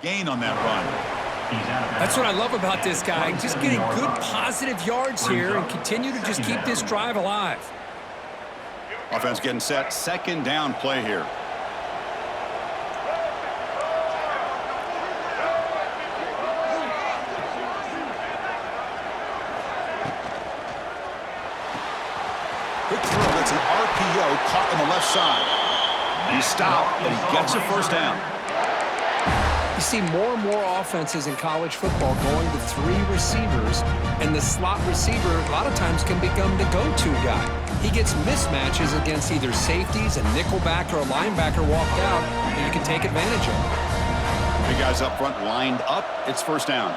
gain on that run. That's what I love about this guy. Just getting good positive yards here and continue to just keep this drive alive. Offense getting set. Second down play here. Quick throw. That's an RPO caught on the left side. He stopped, but he gets a first down. You see more and more offenses in college football going to 3 receivers, and the slot receiver a lot of times can become the go-to guy. He gets mismatches against either safeties, a nickelback, or a linebacker walked out that you can take advantage of. Big guys up front lined up. It's first down.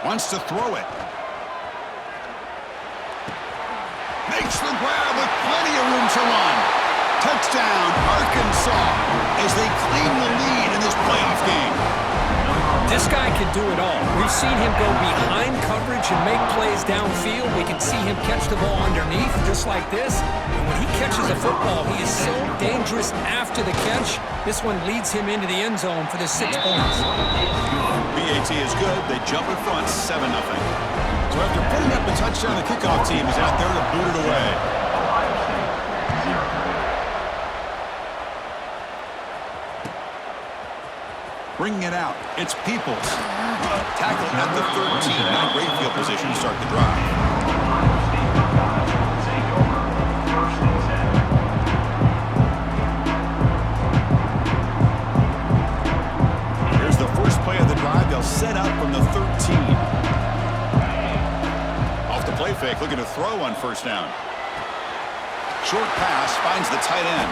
Wants to throw it. Makes the grab with plenty of room to run. Touchdown, Arkansas, as they claim the lead in this playoff game. This guy can do it all. We've seen him go behind coverage and make plays downfield. We can see him catch the ball underneath just like this. And when he catches a football, he is so dangerous after the catch. This one leads him into the end zone for the 6 points. BAT is good. They jump in front 7-0. So after putting up the touchdown, the kickoff team is out there to boot it away. Bringing it out, it's Peoples. Tackle at the 13. Not great field position to start the drive. Here's the first play of the drive. They'll set up from the 13. Off the play fake, looking to throw on first down. Short pass finds the tight end.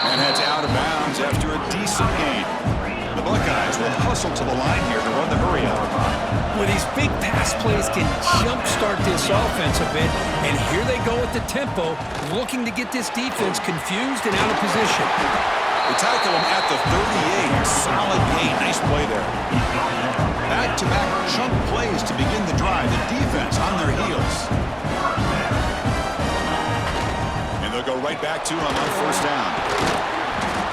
And heads out of bounds after a decent gain. The Buckeyes will hustle to the line here to run the hurry up. Well, these big pass plays can jumpstart this offense a bit, and here they go at the tempo, looking to get this defense confused and out of position. They tackle him at the 38. Solid gain. Nice play there. Back-to-back chunk plays to begin the drive. The defense on their heels. And they'll go right back to him on first down.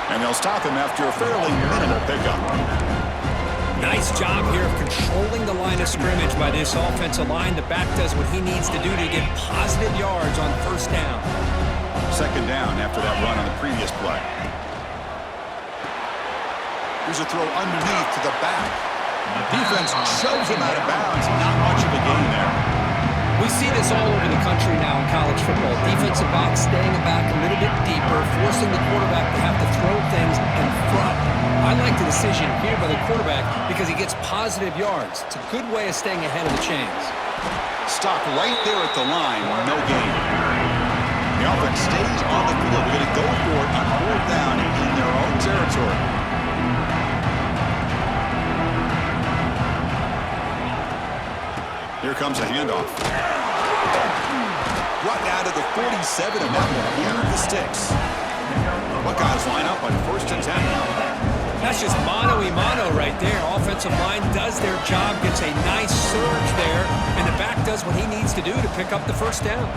And they'll stop him after a fairly minimal pickup. Nice job here of controlling the line of scrimmage by this offensive line. The back does what he needs to do to get positive yards on first down. Second down after that run on the previous play. Here's a throw underneath to the back. Defense shoves him out of bounds. Not much of a gain there. We see this all over the country now in college football. Defensive backs staying back a little bit deeper, forcing the quarterback to have to throw things in front. I like the decision here by the quarterback because he gets positive yards. It's a good way of staying ahead of the chains. Stop right there at the line, no gain. The offense stays on the field. They're going to go for it on fourth down in their own territory. Here comes a handoff. Brought down to the 47, and that will clear the sticks. Buckeyes line up on first and 10 now. That's just mano-a-mano right there. Offensive line does their job, gets a nice surge there, and the back does what he needs to do to pick up the first down.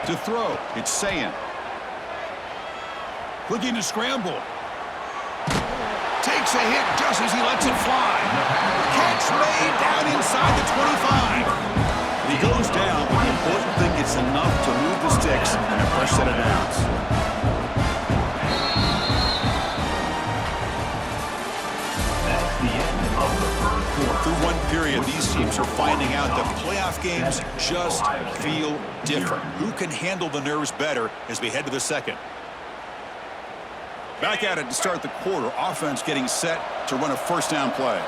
To throw, it's Sayin. Looking to scramble. Takes a hit just as he lets it fly. Catch made down inside the 25. And he goes down, but the important thing is enough to move the sticks and a fresh set of downs. That's the end of the first quarter. Through one period, these teams are finding out that playoff games just feel different. Who can handle the nerves better as we head to the second? Back at it to start the quarter. Offense getting set to run a first down play.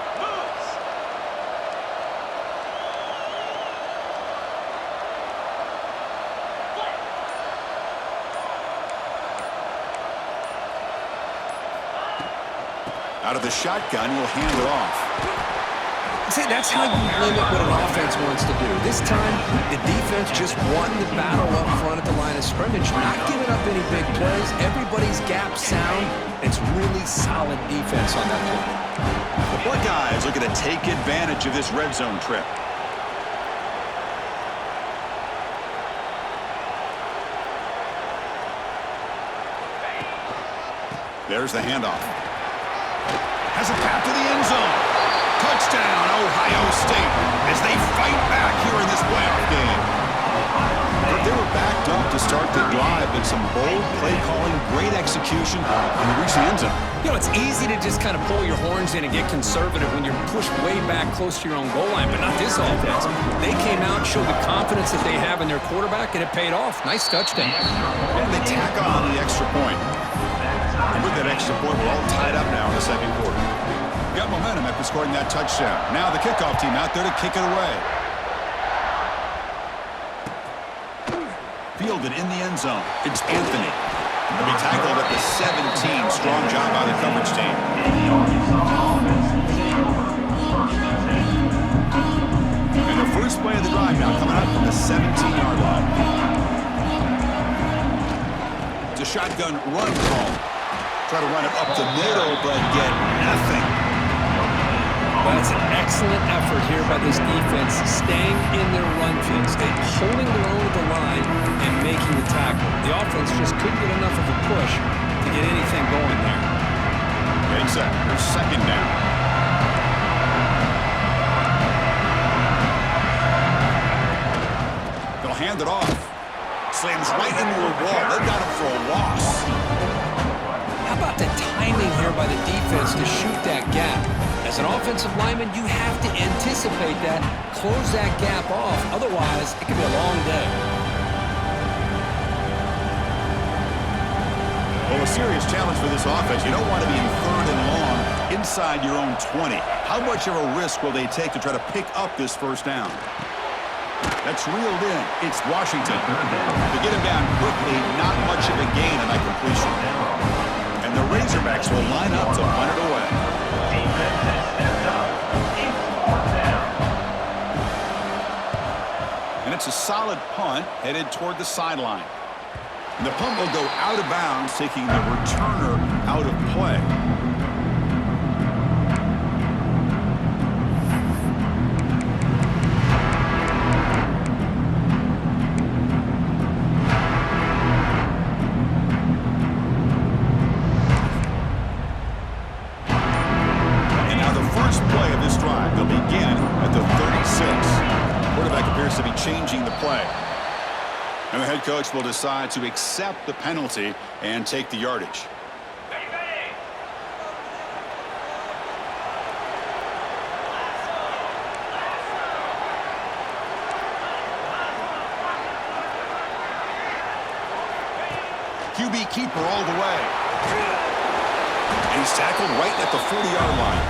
Out of the shotgun, he'll hand it off. See, that's how you limit what an offense wants to do. This time, the defense just won the battle up front at the line of scrimmage, not giving up any big plays. Everybody's gap sound. It's really solid defense on that play. The Buckeyes looking to take advantage of this red zone trip. There's the handoff. Has a path to the end zone. Touchdown, Ohio State, as they fight back here in this playoff game. They were backed up to start the drive, but some bold play calling, great execution, and they reached the end zone. You know, it's easy to just kind of pull your horns in and get conservative when you're pushed way back close to your own goal line, but not this offense. They came out, showed the confidence that they have in their quarterback, and it paid off. Nice touchdown. And they tack on the extra point. And with that extra point, we're all tied up now in the second quarter. Got momentum after scoring that touchdown. Now the kickoff team out there to kick it away. Fielded in the end zone. It's Anthony. He'll be tackled at the 17. Strong job by the coverage team. And the first play of the drive now coming up from the 17-yard line. It's a shotgun run call. Try to run it up the middle, but get nothing. That's an excellent effort here by this defense, staying in their run field, holding their own at the line and making the tackle. The offense just couldn't get enough of a push to get anything going there. Getting set. There's second down. They'll hand it off. Slams right into a wall. They've got him for a loss. How about the timing here by the defense to shoot that gap? As an offensive lineman, you have to anticipate that, close that gap off. Otherwise, it could be a long day. Well, a serious challenge for this offense. You don't want to be in third and long inside your own 20. How much of a risk will they take to try to pick up this first down? That's reeled in. It's Washington. To get him down quickly, not much of a gain on that completion. And the Razorbacks will line up to punt it away. And it's a solid punt headed toward the sideline. And the punt will go out of bounds, taking the returner out of play. Changing the play. And the head coach will decide to accept the penalty and take the yardage. QB keeper all the way. And he's tackled right at the 40-yard line.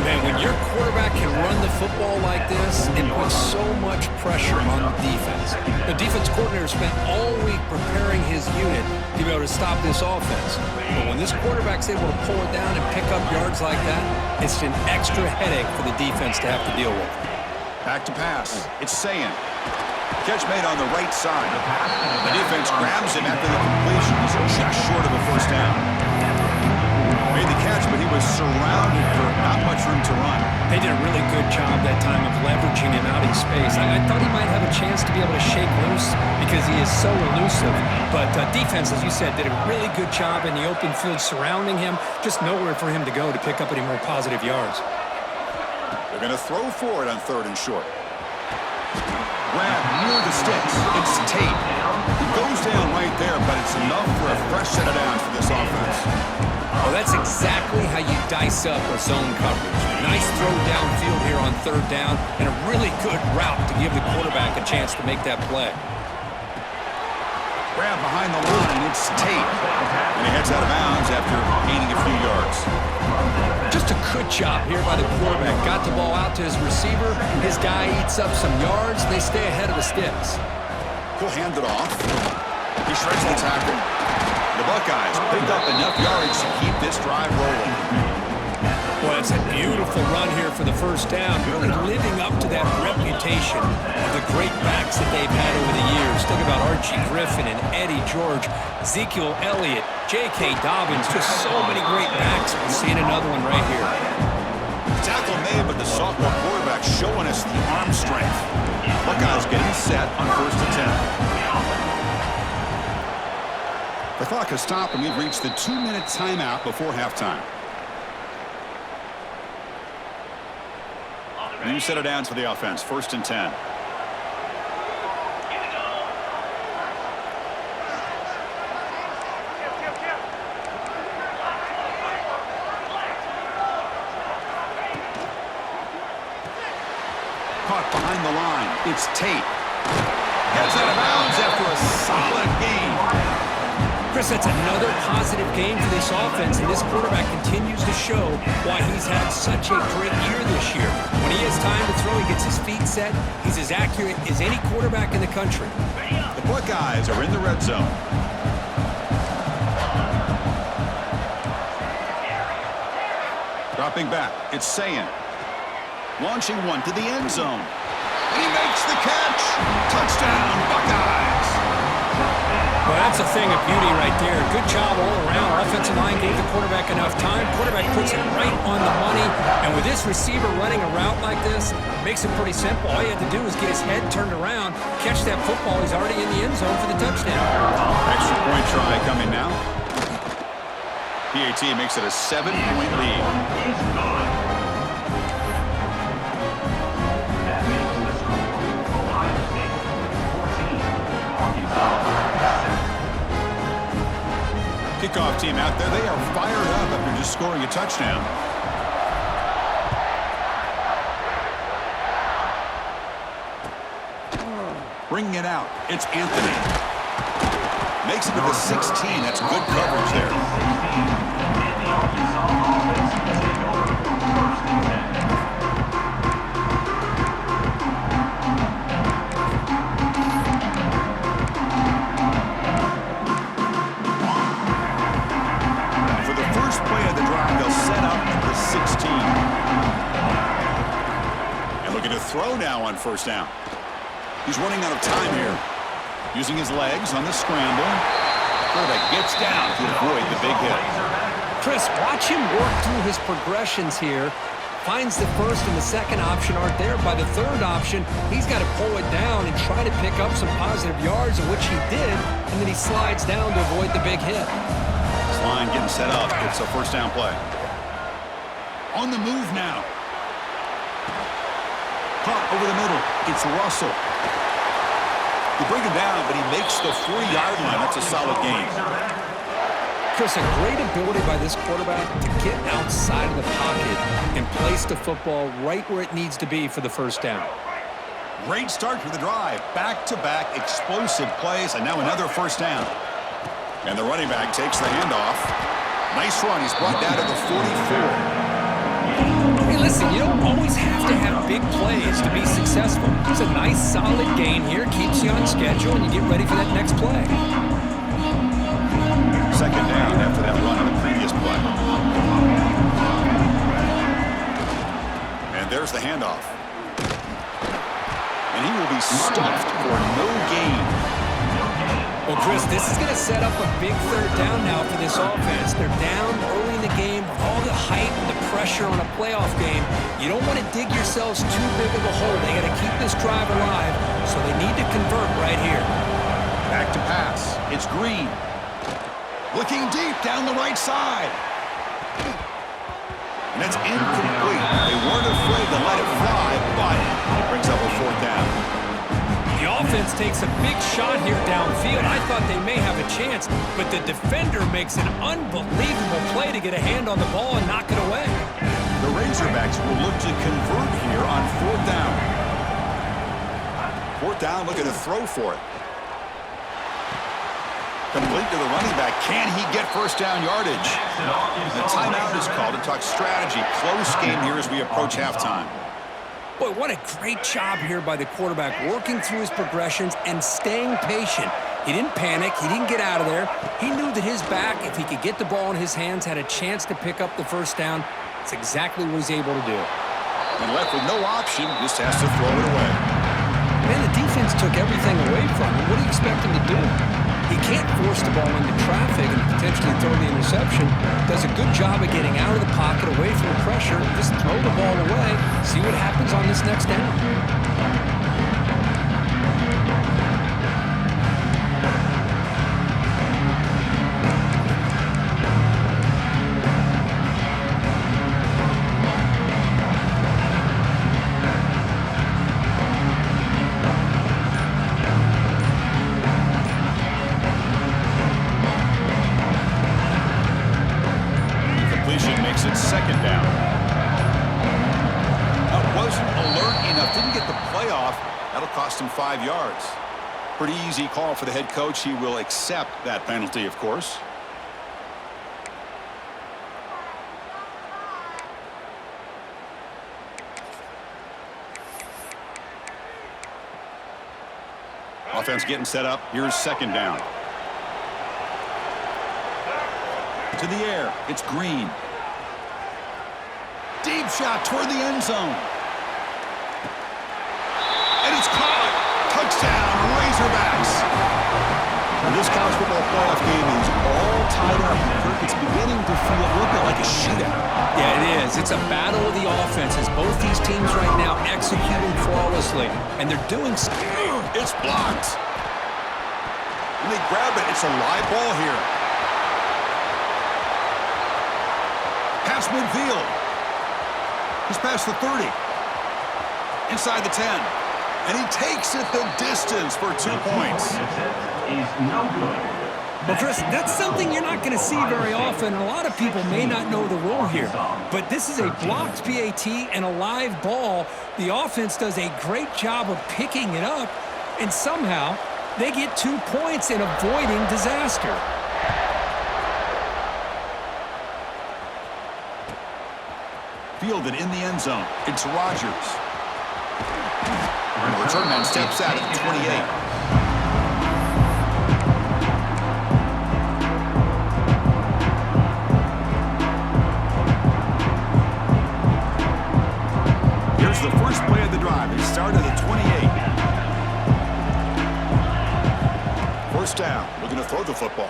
Man, when your quarterback can run the football like this, it puts so much pressure on the defense. The defense coordinator spent all week preparing his unit to be able to stop this offense. But when this quarterback's able to pull it down and pick up yards like that, it's an extra headache for the defense to have to deal with. Back to pass. It's Sayan. Catch made on the right side. The defense grabs him after the completion. He's just short of a first down. Made the catch, but he was surrounded for not much room to run. They did a really good job that time of leveraging him out in space. I thought he might have a chance to be able to shake loose because he is so elusive. But defense, as you said, did a really good job in the open field surrounding him. Just nowhere for him to go to pick up any more positive yards. They're going to throw for it on third and short. Grab near the sticks. It's Tate. He goes down right there, but it's enough for a fresh set of downs for this offense. Well, that's exactly how you dice up a zone coverage. Nice throw downfield here on third down, and a really good route to give the quarterback a chance to make that play. Grab behind the line, it's Tate. And he heads out of bounds after gaining a few yards. Just a good job here by the quarterback. Got the ball out to his receiver. His guy eats up some yards. They stay ahead of the sticks. He'll hand it off. He shreds the tackle. The Buckeyes picked up enough yards to keep this drive rolling. Well, it's a beautiful run here for the first down, really living up to that reputation of the great backs that they've had over the years. Think about Archie Griffin and Eddie George, Ezekiel Elliott, J.K. Dobbins, just so many great backs. We're seeing another one right here. Tackle made, but the sophomore quarterback showing us the arm strength. Buckeyes getting set on first and 10. The clock has stopped, and we've reached the 2-minute timeout before halftime. New set of downs for the offense. 1st and 10. Caught behind the line. It's Tate. Gets out of bounds after a solid game. Chris, that's another positive game for this offense, and this quarterback continues to show why he's had such a great year this year. When he has time to throw, he gets his feet set. He's as accurate as any quarterback in the country. The Buckeyes are in the red zone. Dropping back, it's Sayin. Launching one to the end zone. And he makes the catch. Touchdown, Buckeyes. Well, that's a thing of beauty right there. Good job all around. Offensive line gave the quarterback enough time. Quarterback puts it right on the money. And with this receiver running a route like this, it makes it pretty simple. All you have to do is get his head turned around, catch that football. He's already in the end zone for the touchdown. Extra point try coming now. PAT makes it a 7-point lead. Kickoff team out there. They are fired up after just scoring a touchdown. Bringing it out. It's Anthony. Makes it to the 16. That's good coverage there. Throw now on 1st down. He's running out of time here. Using his legs on the scramble. Quarterback gets down to avoid the big hit. Chris, watch him work through his progressions here. Finds the first and the second option aren't there. By the third option, he's got to pull it down and try to pick up some positive yards, of which he did, and then he slides down to avoid the big hit. This line getting set up. It's a 1st down play. On the move now. Caught over the middle. It's Russell. They bring him down, but he makes the 4-yard line. That's a solid game. Chris, a great ability by this quarterback to get outside of the pocket and place the football right where it needs to be for the 1st down. Great start for the drive. Back-to-back explosive plays, and now another 1st down. And the running back takes the handoff. Nice run. He's brought down to the 44. Hey, listen, you don't always have to have big plays to be successful. It's a nice, solid gain here. Keeps you on schedule, and you get ready for that next play. 2nd down after that run on the previous play. And there's the handoff. And he will be stuffed for no gain. Well, Chris, this is going to set up a big 3rd down now for this offense. They're down early in the game. All the hype and the pressure on a playoff game. You don't want to dig yourselves too big of a hole. They got to keep this drive alive, so they need to convert right here. Back to pass. It's Green. Looking deep down the right side. And it's incomplete. They weren't afraid to let it fly, but it brings up a 4th down. The offense takes a big shot here downfield. I thought they may have a chance, but the defender makes an unbelievable play to get a hand on the ball and knock it away. The Razorbacks will look to convert here on 4th down. 4th down, looking to throw for it. Complete to the running back. Can he get 1st down yardage? The timeout is called to talk strategy. Close game here as we approach halftime. Boy, what a great job here by the quarterback, working through his progressions and staying patient. He didn't panic. He didn't get out of there. He knew that his back, if he could get the ball in his hands, had a chance to pick up the 1st down. That's exactly what he's able to do. And left with no option, just has to throw it away. Man, the defense took everything away from him. What do you expect him to do? He can't force the ball into traffic and potentially throw the interception. Does a good job of getting out of the pocket, away from the pressure. Just throw the ball away. See what happens on this next down. makes it second down. That wasn't alert enough. Didn't get the play off. That'll cost him 5 yards. Pretty easy call for the head coach. He will accept that penalty, of course. Offense getting set up. Here's second down. To the air. It's Green. Deep shot toward the end zone. And it's caught. Touchdown, Razorbacks. This college football playoff game is all tied up. Kirk, it's beginning to feel a little bit like a shootout. Yeah, it is. It's a battle of the offenses. Both these teams right now executing flawlessly, and they're doing so. It's blocked. And they grab it. It's a live ball here. Pass midfield. He's past the 30. Inside the 10. And he takes it the distance for 2 points. Well, Chris, that's something you're not going to see very often. A lot of people may not know the rule here. But this is a blocked PAT and a live ball. The offense does a great job of picking it up. And somehow, they get 2 points in avoiding disaster. Fielded in the end zone. It's Rodgers. And the return man steps out at the 28. Here's the first play of the drive. It started at the 28. First down. Looking to throw the football.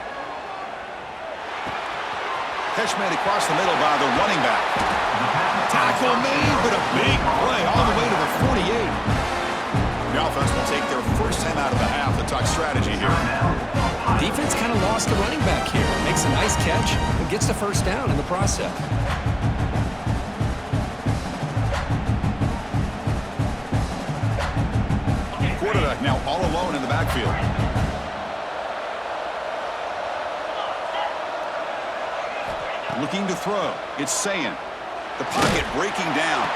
Catch made across the middle by the running back. Tackle made, but a big play all the way to the 48. The offense will take their first time out of the half to talk strategy here. Defense kind of lost the running back here. Makes a nice catch and gets the first down in the process. Quarterback now all alone in the backfield. Looking to throw. It's Sayan. The pocket breaking down.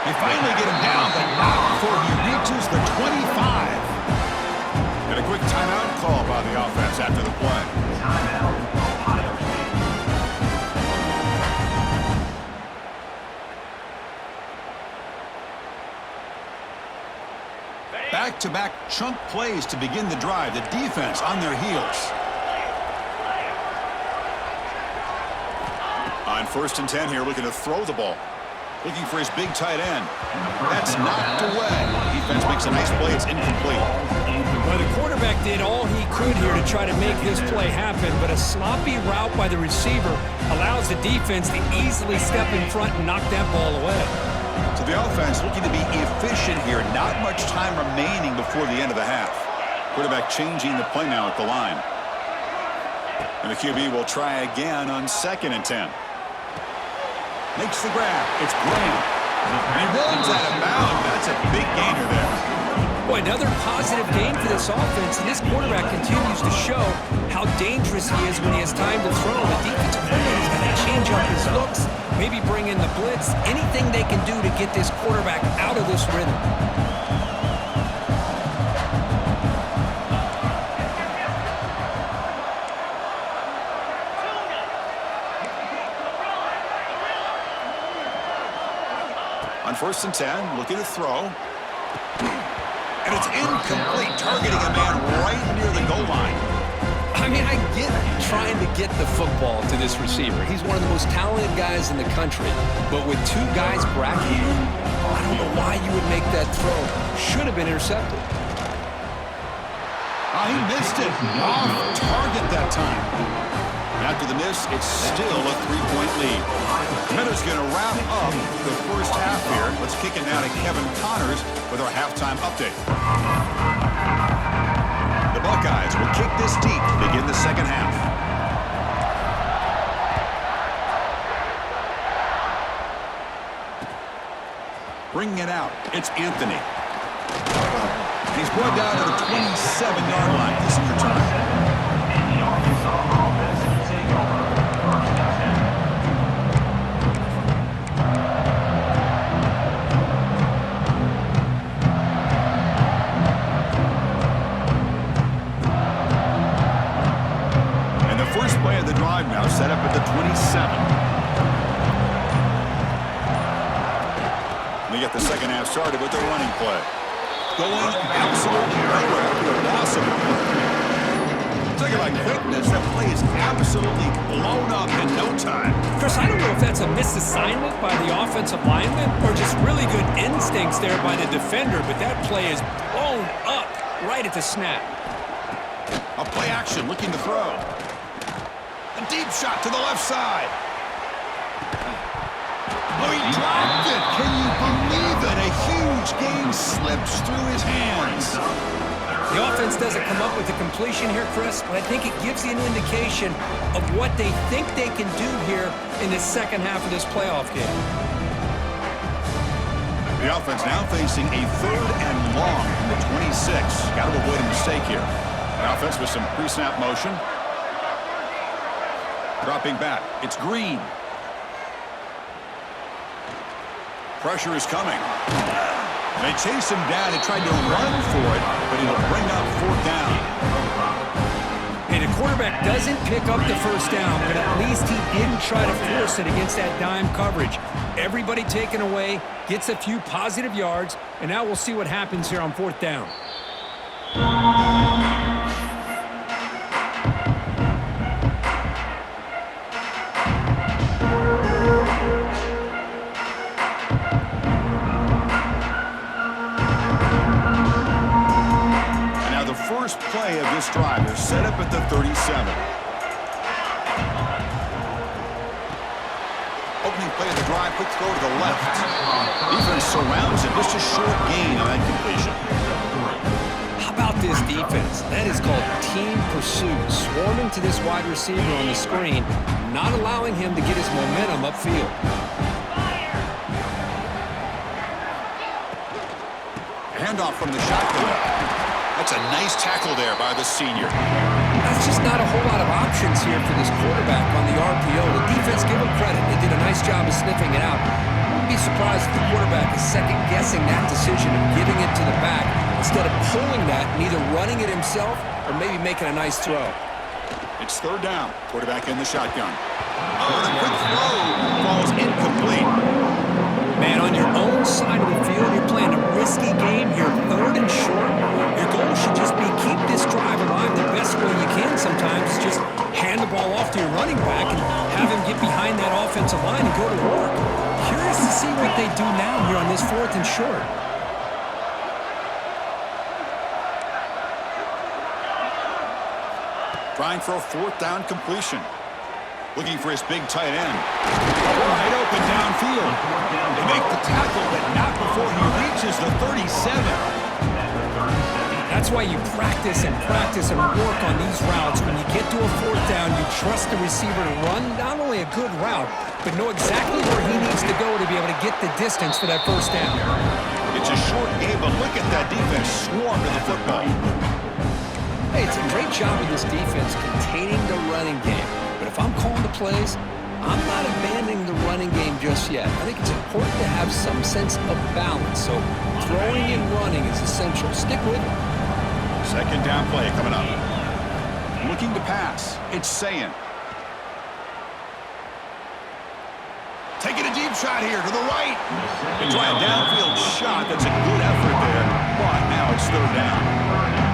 They finally get him down, but not before he reaches the 25. And a quick timeout call by the offense after the play. Timeout, Ohio State. Back-to-back chunk plays to begin the drive. The defense on their heels. On 1st and 10 here, looking to throw the ball. Looking for his big tight end. That's knocked away. Defense makes a nice play. It's incomplete. Well, the quarterback did all he could here to try to make this play happen, but a sloppy route by the receiver allows the defense to easily step in front and knock that ball away. So the offense looking to be efficient here. Not much time remaining before the end of the half. Quarterback changing the play now at the line. And the QB will try again on 2nd and 10. Makes the grab. It's Graham. And he runs out of bounds. That's a big gainer there. Boy, another positive game for this offense, and this quarterback continues to show how dangerous he is when he has time to throw. The defensive coordinator's got to change up his looks, maybe bring in the blitz, anything they can do to get this quarterback out of this rhythm. On 1st and 10, looking to throw. And it's incomplete, targeting a man right near the goal line. I mean, I get trying to get the football to this receiver. He's one of the most talented guys in the country. But with 2 guys bracketing him, I don't know why you would make that throw. Should have been intercepted. He missed it. Off target that time. After the miss, it's still a 3-point lead. Minutes going to wrap up the first half here. Let's kick it now to Kevin Connors with our halftime update. The Buckeyes will kick this deep to begin the second half. Bringing it out, it's Anthony. And he's brought down to the 27-yard line. This is your time. 27. We get the second half started with the running play. Going absolutely nowhere after a loss of play. Talking about quickness, that play is absolutely blown up in no time. Chris, I don't know if that's a misassignment by the offensive lineman or just really good instincts there by the defender, but that play is blown up right at the snap. A play action, looking to throw. A deep shot to the left side. Oh, he dropped it. Can you believe it? A huge gain slips through his hands. The offense doesn't come up with the completion here, Chris, but I think it gives you an indication of what they think they can do here in the second half of this playoff game. The offense now facing a 3rd and long from the 26. Got to avoid a mistake here. The offense with some pre-snap motion. Dropping back. It's Green. Pressure is coming. They chase him down and tried to run for it, but it'll bring up 4th down. And the quarterback doesn't pick up the first down, but at least he didn't try to force it against that dime coverage. Everybody taken away, gets a few positive yards, and now we'll see what happens here on 4th down. First play of this drive is set up at the 37. Opening play of the drive, quick throw to the left. Defense surrounds it, just a short gain on that completion. How about this defense? That is called team pursuit. Swarming to this wide receiver on the screen, not allowing him to get his momentum upfield. Handoff from the shotgun. That's a nice tackle there by the senior. That's just not a whole lot of options here for this quarterback on the RPO. The defense, give him credit. They did a nice job of sniffing it out. Wouldn't be surprised if the quarterback is second-guessing that decision of giving it to the back instead of pulling that and either running it himself or maybe making a nice throw. It's 3rd down. Quarterback in the shotgun. Oh, the quick throw falls incomplete. Man, on your own side of the field, you're playing a risky game here, 3rd and short. Your goal should just be keep this drive alive the best way you can sometimes. Just hand the ball off to your running back and have him get behind that offensive line and go to work. Curious to see what they do now here on this 4th and short. Trying for a 4th down completion. Looking for his big tight end. Wide open downfield. They make the tackle, but not before he reaches the 37. That's why you practice and work on these routes. When you get to a 4th down, you trust the receiver to run not only a good route, but know exactly where he needs to go to be able to get the distance for that 1st down. It's a short game, but look at that defense swarm to the football. Hey, it's a great job of this defense containing the running game. But if I'm calling the plays, I'm not abandoning the running game just yet. I think it's important to have some sense of balance. So throwing and running is essential. Stick with it. 2nd down play coming up. Looking to pass. It's Sayin. Taking a deep shot here to the right. They try a downfield shot. That's a good effort there. But now it's 3rd down.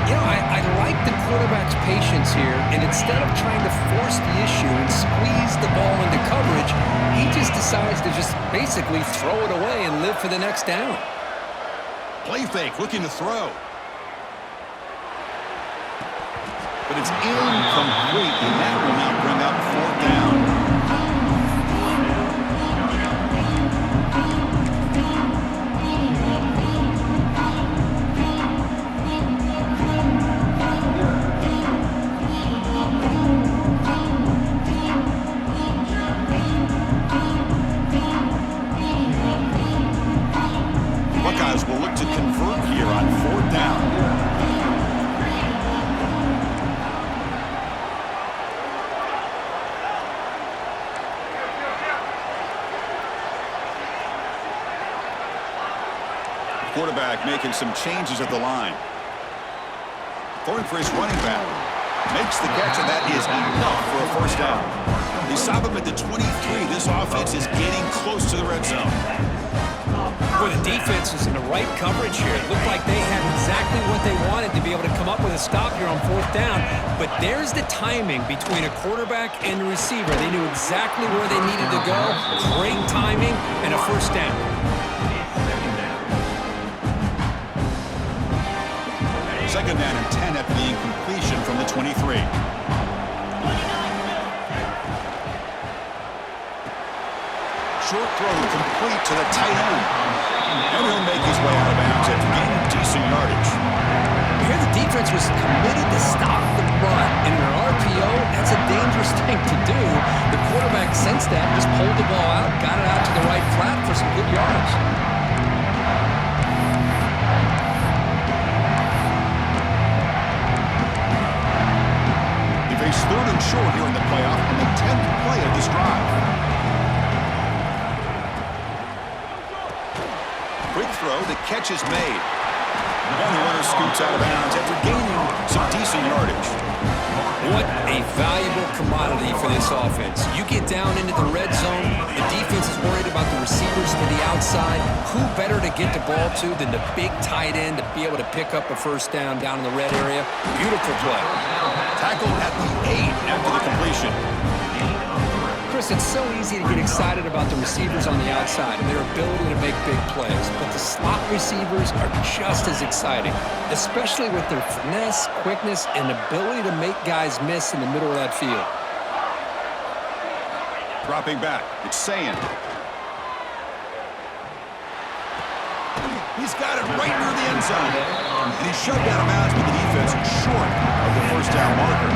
You know, I like the quarterback's patience here, and instead of trying to force the issue and squeeze the ball into coverage, he just decides to just basically throw it away and live for the next down. Play fake, looking to throw. But it's incomplete, and that will now bring up 4th down. Buckeyes will look to convert here on 4th down. Quarterback making some changes at the line. Going for his running back. Makes the catch, and that is enough for a 1st down. They stop him at the 23. This offense is getting close to the red zone. Boy, the defense was in the right coverage here. It looked like they had exactly what they wanted to be able to come up with a stop here on 4th down. But there's the timing between a quarterback and a receiver. They knew exactly where they needed to go. Great timing and a 1st down. Second down and 10 after the incompletion from the 23. Short throw complete to the tight end. And he'll make his way out of bounds after gaining decent yardage. Here the defense was committed to stop the run. And in an RPO, that's a dangerous thing to do. The quarterback sensed that, just pulled the ball out, got it out to the right flat for some good yards. They face 3rd and short here in the playoff on the 10th play of this drive. Quick throw, the catch is made. And the runner scoots out of bounds after gaining some decent yardage. What a valuable commodity for this offense. You get down into the red zone, the defense is worried about the receivers to the outside. Who better to get the ball to than the big tight end to be able to pick up a 1st down in the red area? Beautiful play. Tackled at the 8 after the completion. Chris, it's so easy to get excited about the receivers on the outside and their ability to make big plays, but the slot receivers are just as exciting, especially with their finesse, quickness, and ability to make guys miss in the middle of that field. Dropping back, it's Sayin. He's got it right near the end zone. And he's shoved out of bounds with the defense short of the 1st down marker.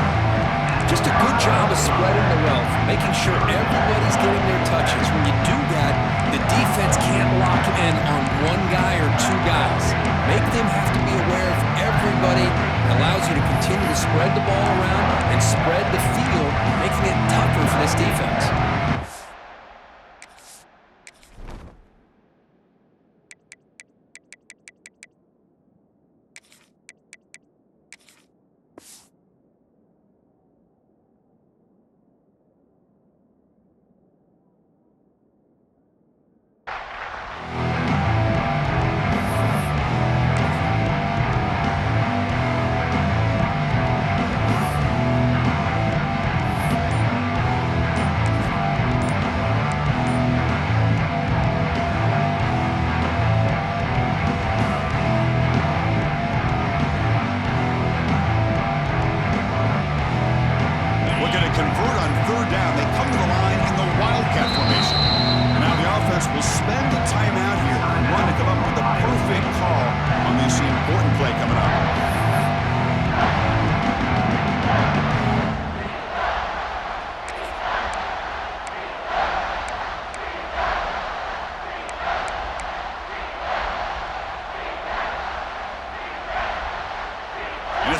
Just a good job of spreading the wealth, making sure everybody's getting their touches. When you do that, the defense can't lock in on one guy or 2 guys. Make them have to be aware of everybody. It allows you to continue to spread the ball around and spread the field, making it tougher for this defense.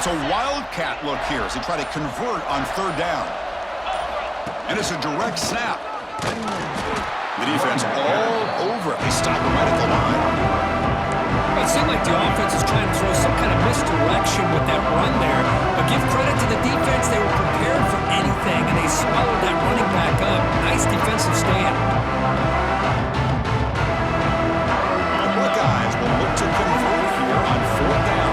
It's a wildcat look here as they try to convert on 3rd down. And it's a direct snap. The defense all over it. They stop him right at the line. It seemed like the offense is trying to throw some kind of misdirection with that run there. But give credit to the defense. They were prepared for anything, and they swallowed that running back up. Nice defensive stand. The Buckeyes will look to convert here on 4th down.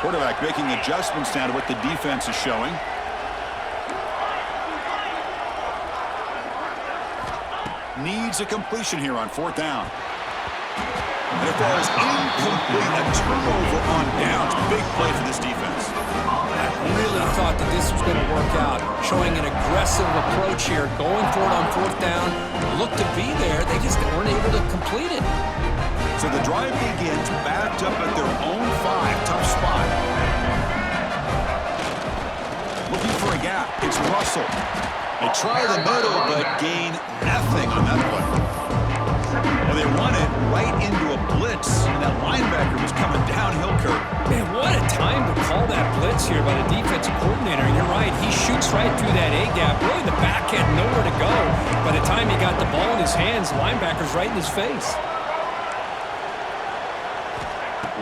Quarterback making adjustments now to what the defense is showing. Needs a completion here on 4th down. And it falls incomplete. A turnover on downs. Big play for this defense. I really thought that this was going to work out. Showing an aggressive approach here. Going for it on 4th down. Looked to be there. They just weren't able to complete it. So the drive begins backed up at their own 5. Tough spot. Looking for a gap. It's Russell. They try the middle, but gain nothing on that one. Well, they run it right into a blitz, and that linebacker was coming downhill, Kurt. Man, what a time to call that blitz here by the defensive coordinator. And you're right, he shoots right through that A-gap. Really, the back had nowhere to go. By the time he got the ball in his hands, the linebacker's right in his face.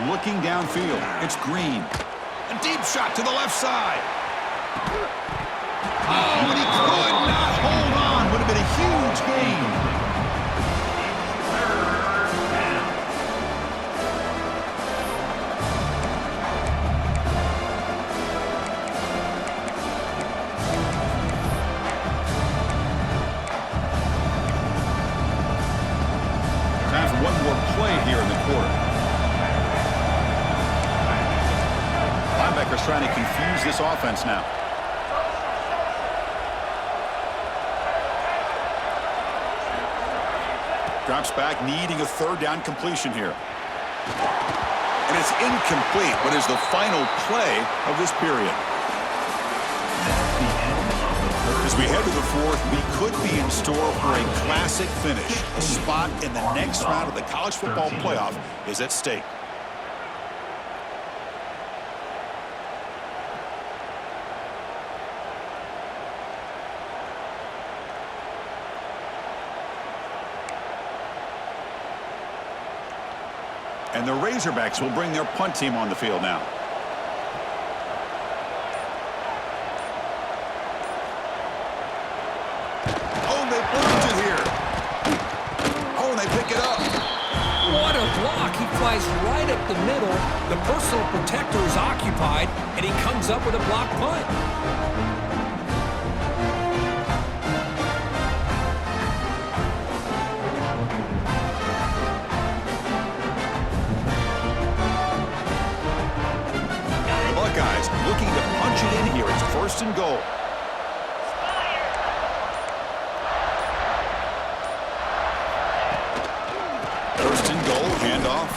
looking downfield. It's Green. A deep shot to the left side. Oh, and he could not hold on. Would have been a huge gain. One more play here in the quarter. Linebacker's trying to confuse this offense now. Drops back, needing a third down completion here. And it's incomplete. What is the final play of this period? As we head to the fourth, we could be in store for a classic finish. A spot in the next round of the college football playoff is at stake. And the Razorbacks will bring their punt team on the field now. Block. He flies right up the middle. The personal protector is occupied, and he comes up with a block punt. The Buckeyes looking to punch it in here. It's 1st and goal. First and goal, handoff.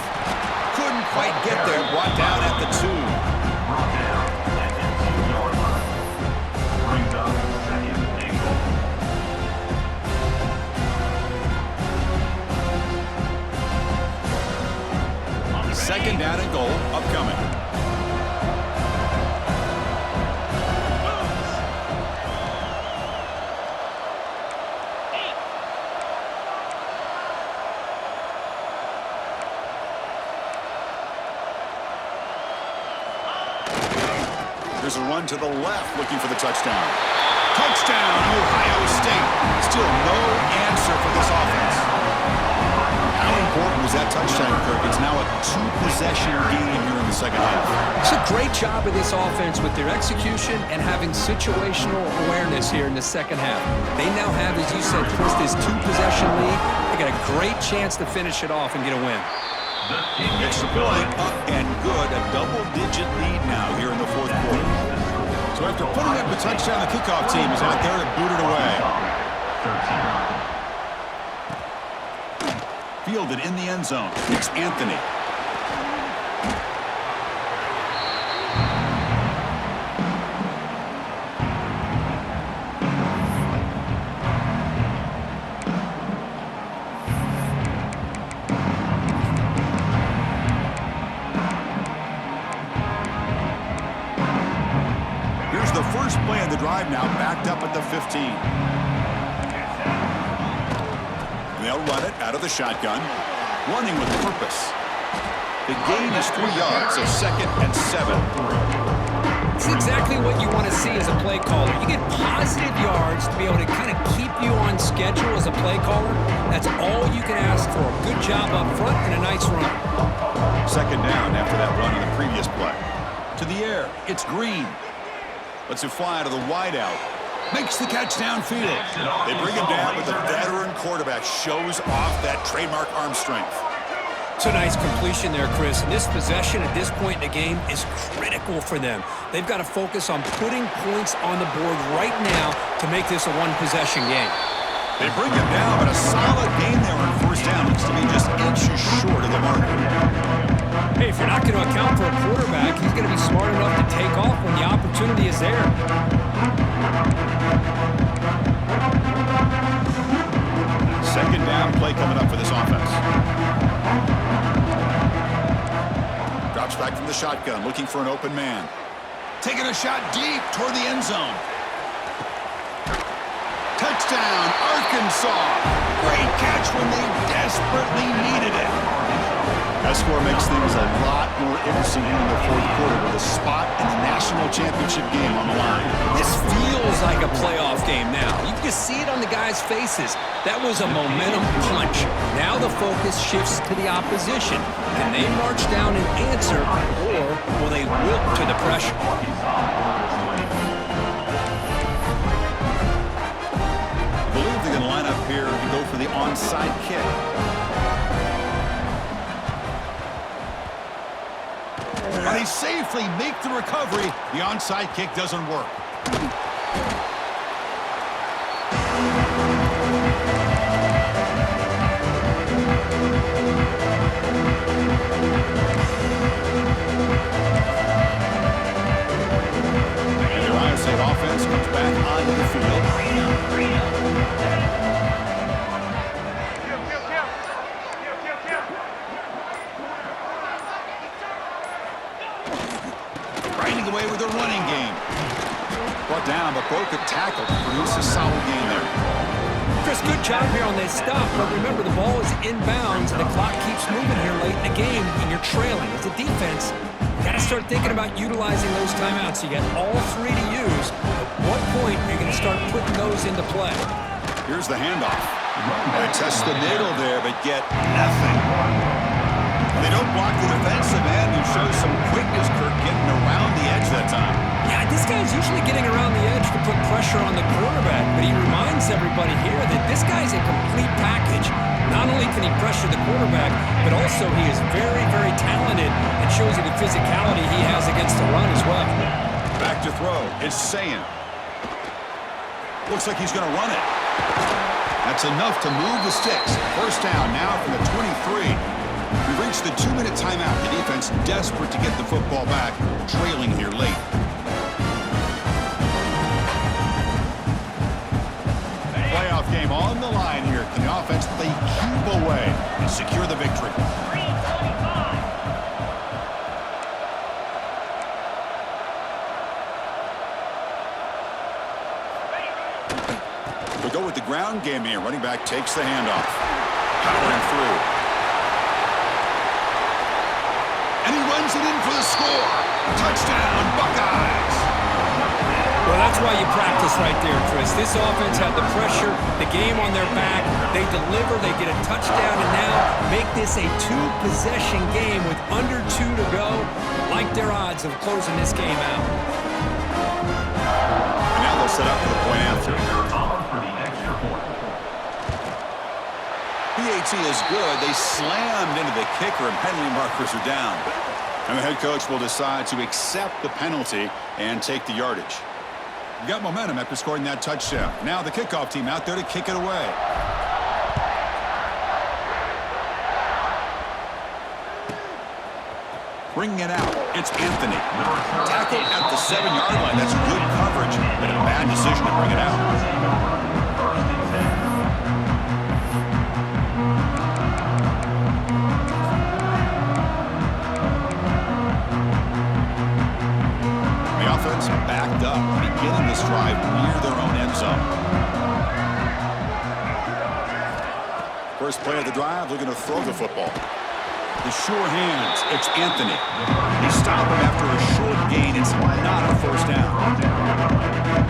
Couldn't quite get there, brought down at the 2. Brought down at the 2-yard line. Brings up 2nd and goal. 2nd down and goal, upcoming. There's a run to the left, looking for the touchdown. Touchdown, Ohio State. Still no answer for this offense. How important was that touchdown, Kirk? It's now a 2-possession game here in the second half. It's a great job of this offense with their execution and having situational awareness here in the second half. They now have, as you said, Chris, this 2-possession lead. They got a great chance to finish it off and get a win. Extra point up and good. A double-digit lead now here in the fourth quarter. So after putting up the touchdown, the kickoff team is out there to boot it away. Fielded in the end zone. It's Anthony. The first play of the drive now backed up at the 15. They'll run it out of the shotgun, running with purpose. The gain is 3 yards, so 2nd and 7. It's exactly what you want to see as a play caller. You get positive yards to be able to kind of keep you on schedule as a play caller. That's all you can ask for. Good job up front and a nice run. 2nd down after that run on the previous play. To the air, it's Green. Lets it fly to the wideout. Makes the catch downfield. They bring him down, but the veteran quarterback shows off that trademark arm strength. It's a nice completion there, Chris. And this possession at this point in the game is critical for them. They've got to focus on putting points on the board right now to make this a one-possession game. They bring him down, but a solid game there on 1st down. Looks to be just inches short of the mark. Hey, if you're not going to account for a quarterback, he's going to be smart enough to take off when the opportunity is there. 2nd down play coming up for this offense. Drops back from the shotgun, looking for an open man. Taking a shot deep toward the end zone. Touchdown, Arkansas. Great catch when they desperately needed it. That score makes things a lot more interesting here in the fourth quarter with a spot in the national championship game on the line. This feels like a playoff game now. You can see it on the guys' faces. That was a momentum punch. Now the focus shifts to the opposition. Can they march down and answer, or will they wilt to the pressure? I believe they're going to line up here to go for the onside kick. And they safely make the recovery. The onside kick doesn't work. And the Ohio State offense comes back onto the field. Riding away with a running game. Brought down, but broke a tackle to produce a solid gain there. Chris, good job here on this stop, but remember the ball is inbounds and the clock keeps moving here late in the game and you're trailing. As a defense, you got to start thinking about utilizing those timeouts. You got all three to use. At what point are you going to start putting those into play? Here's the handoff. They test the middle there, but get nothing. They don't block the defensive end and show some quickness, Kirk, getting around the edge that time. Yeah, this guy's usually getting around the edge to put pressure on the quarterback, but he reminds everybody here that this guy's a complete package. Not only can he pressure the quarterback, but also he is very, very talented and shows you the physicality he has against the run as well. Back to throw. It's Sayin. Looks like he's going to run it. That's enough to move the sticks. First down now from the 23. We've reached the 2-minute timeout. The defense desperate to get the football back, trailing here late. Playoff game on the line here. Can the offense they keep away and secure the victory? We go with the ground game here. Running back takes the handoff. Powering through. And he runs it in for the score. Touchdown, Buckeyes. Well, that's why you practice right there, Chris. This offense had the pressure, the game on their back. They deliver, they get a touchdown, and now make this a two-possession game with under 2 to go. Like their odds of closing this game out. And now they'll set up for the point after. PAT is good. They slammed into the kicker, and penalty markers are down. And the head coach will decide to accept the penalty and take the yardage. You got momentum after scoring that touchdown. Now the kickoff team out there to kick it away. Bringing it out, it's Anthony. Tackled at the 7-yard line. That's good coverage, but a bad decision to bring it out. Backed up, beginning this drive near their own end zone. First play of the drive, they're going to throw the football. The sure hands, it's Anthony. They stop him after a short gain. It's not a first down.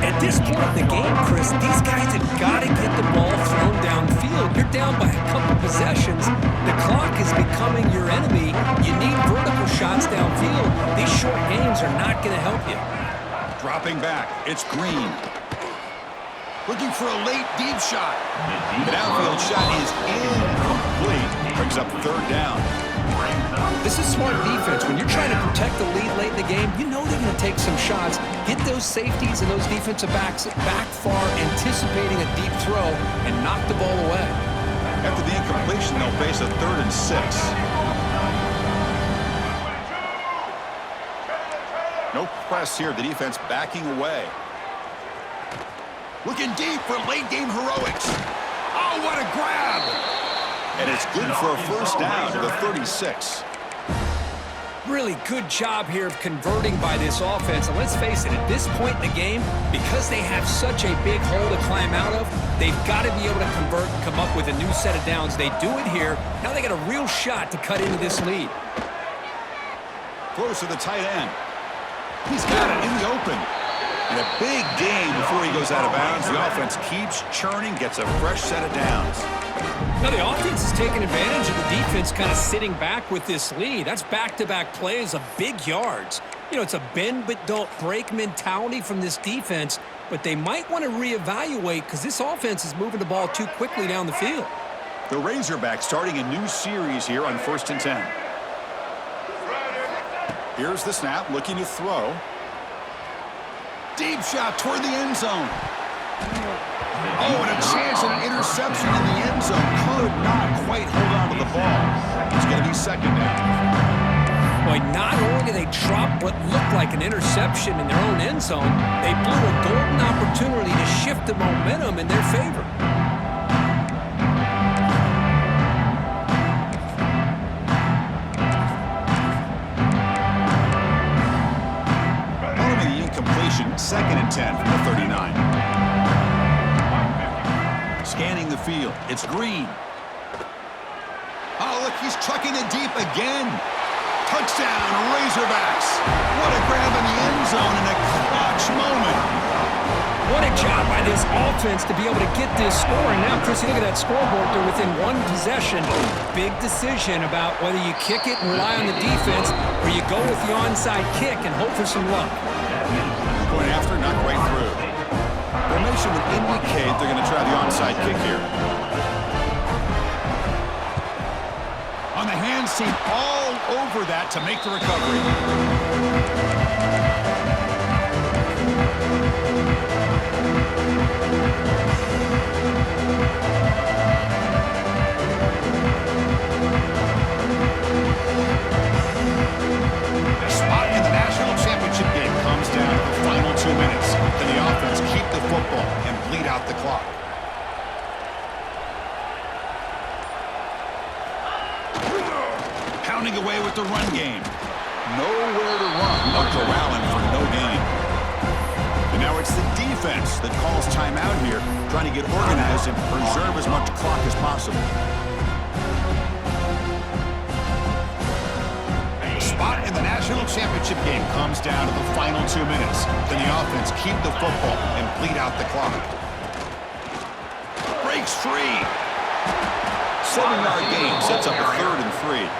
At this point in the game, Chris, these guys have got to get the ball thrown downfield. You're down by a couple possessions. The clock is becoming your enemy. You need vertical shots downfield. These short gains are not going to help you. Dropping back, it's Green. Looking for a late deep shot. The downfield shot is incomplete. Brings up third down. This is smart defense. When you're trying to protect the lead late in the game, you know they're going to take some shots. Get those safeties and those defensive backs back far, anticipating a deep throw, and knock the ball away. After the incompletion, they'll face a 3rd and 6. No press here. The defense backing away. Looking deep for late-game heroics. Oh, what a grab! And it's good for a first down to the 36. Really good job here of converting by this offense. And let's face it, at this point in the game, because they have such a big hole to climb out of, they've got to be able to convert and come up with a new set of downs. They do it here. Now they got a real shot to cut into this lead. Close to the tight end. He's got it in the open. And a big gain before he goes out of bounds. The offense keeps churning, gets a fresh set of downs. Now the offense is taking advantage of the defense kind of sitting back with this lead. That's back-to-back plays of big yards. You know, it's a bend but don't break mentality from this defense, but they might want to reevaluate because this offense is moving the ball too quickly down the field. The Razorbacks starting a new series here on 1st and 10. Here's the snap, looking to throw. Deep shot toward the end zone. Oh, and a chance at an interception in the end zone. Could not quite hold on to the ball. It's going to be second down. Boy, not only did they drop what looked like an interception in their own end zone, they blew a golden opportunity to shift the momentum in their favor. Following the incompletion, 2nd and 10 from the 39. Scanning the field. It's Green. Oh, look, he's trucking it deep again. Touchdown, Razorbacks. What a grab in the end zone in a clutch moment. What a job by this offense to be able to get this score. And now, Chris, you look at that scoreboard. They're within one possession. Big decision about whether you kick it and rely on the defense or you go with the onside kick and hope for some luck. Going after, not quite through. Formation would indicate they're going to try the onside kick here. On the hands team, all over that to make the recovery. The spot in the national championship game comes down to the final 2 minutes. Can the offense keep the football and bleed out the clock? Pounding away with the run game. Nowhere to run. No corralling for no gain. And now it's the defense that calls timeout here, trying to get organized and preserve as much clock as possible. Spot in the national championship game comes down to the final 2 minutes. Can the offense keep the football and bleed out the clock? Breaks free. 7-yard gain sets up a 3rd and 3.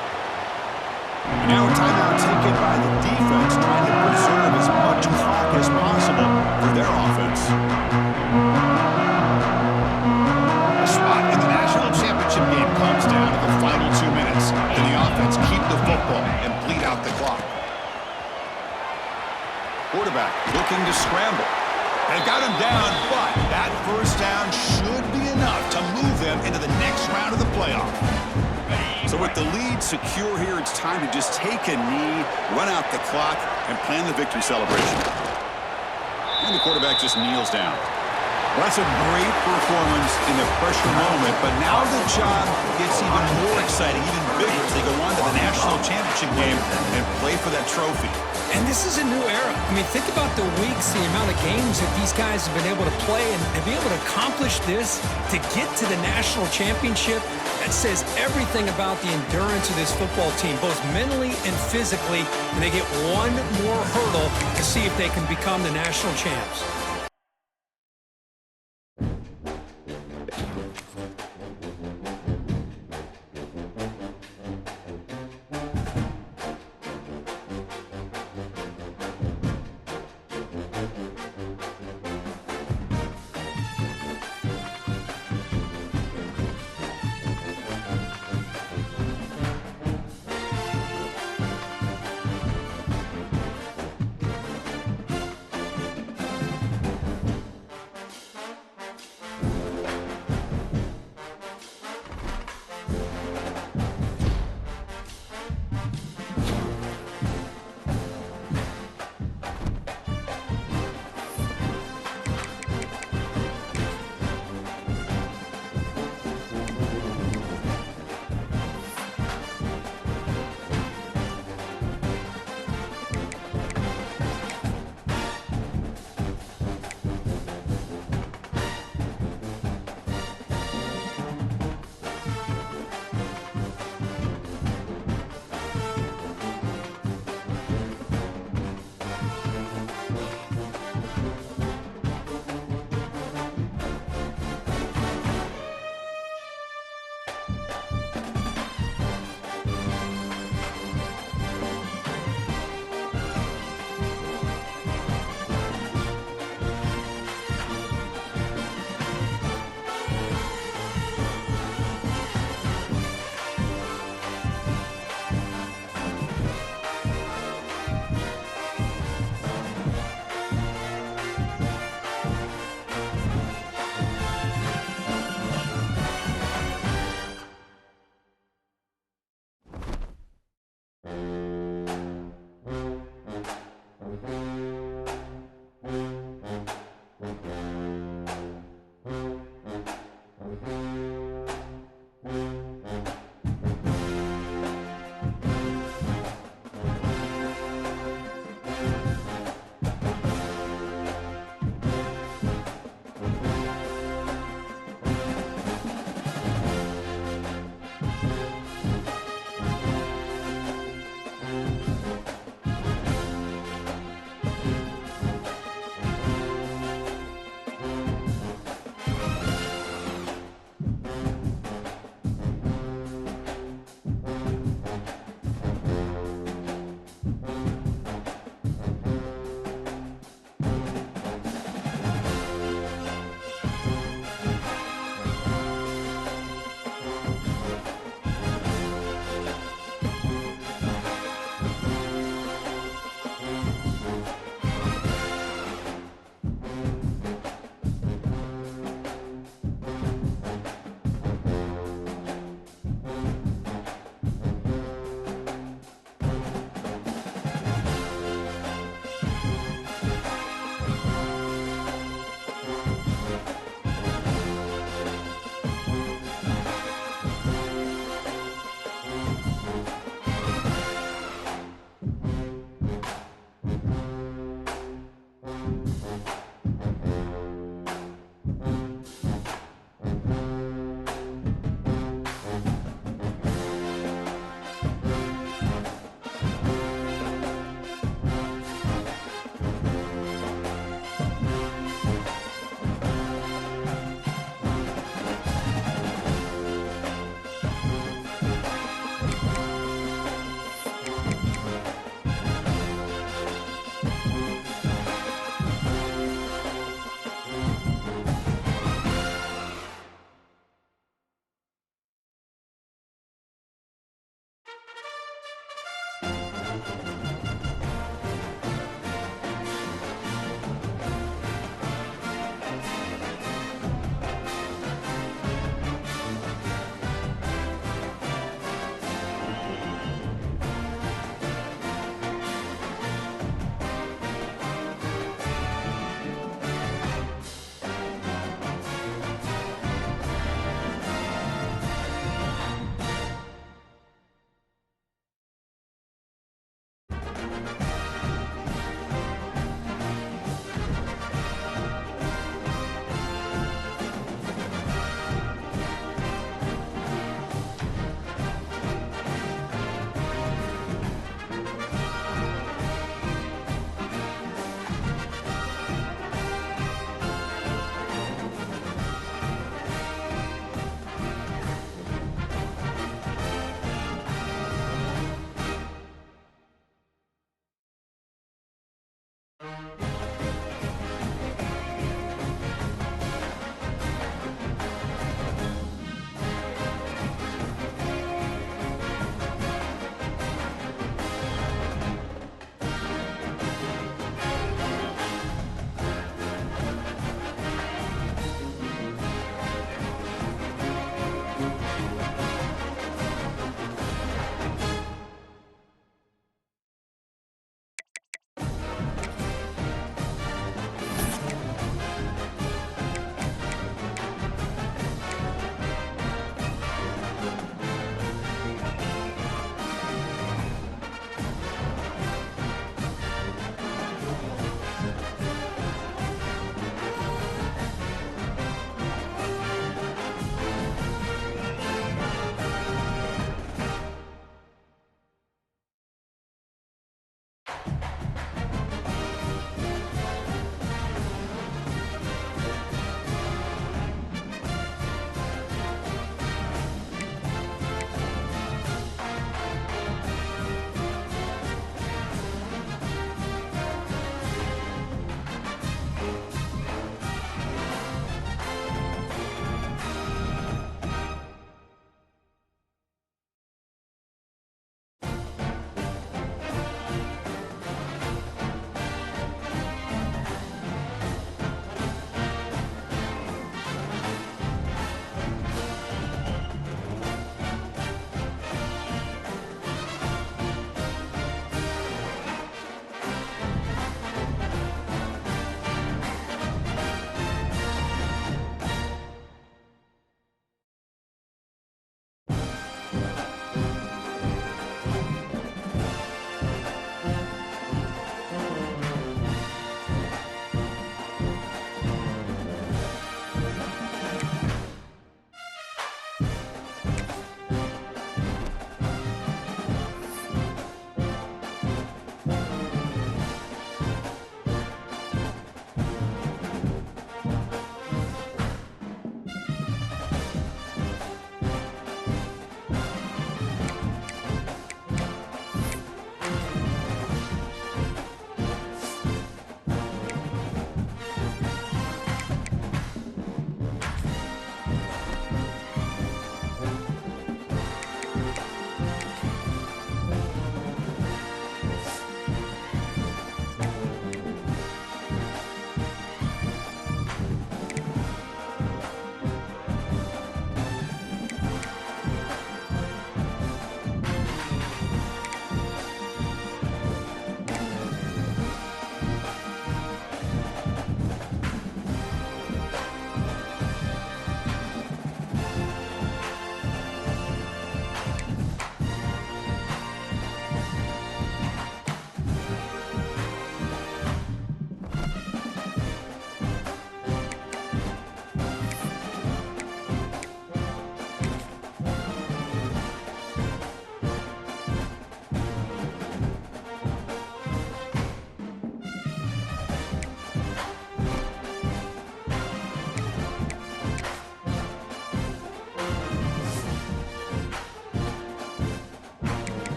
Now a timeout taken by the defense, trying to preserve as much clock as possible for their offense. A spot in the national championship game comes down to the final 2 minutes. Can the offense keep the football and bleed out the clock? Quarterback looking to scramble. They've got him down, but that first down should be enough to move them into the next round of the playoff. So with the lead secure here, it's time to just take a knee, run out the clock, and plan the victory celebration. And the quarterback just kneels down. Well, that's a great performance in the pressure moment, but now the job gets even more exciting, even bigger as they go on to the national championship game and play for that trophy. And this is a new era. I mean, think about the weeks, the amount of games that these guys have been able to play, and to be able to accomplish this, to get to the national championship, that says everything about the endurance of this football team, both mentally and physically, and they get one more hurdle to see if they can become the national champs.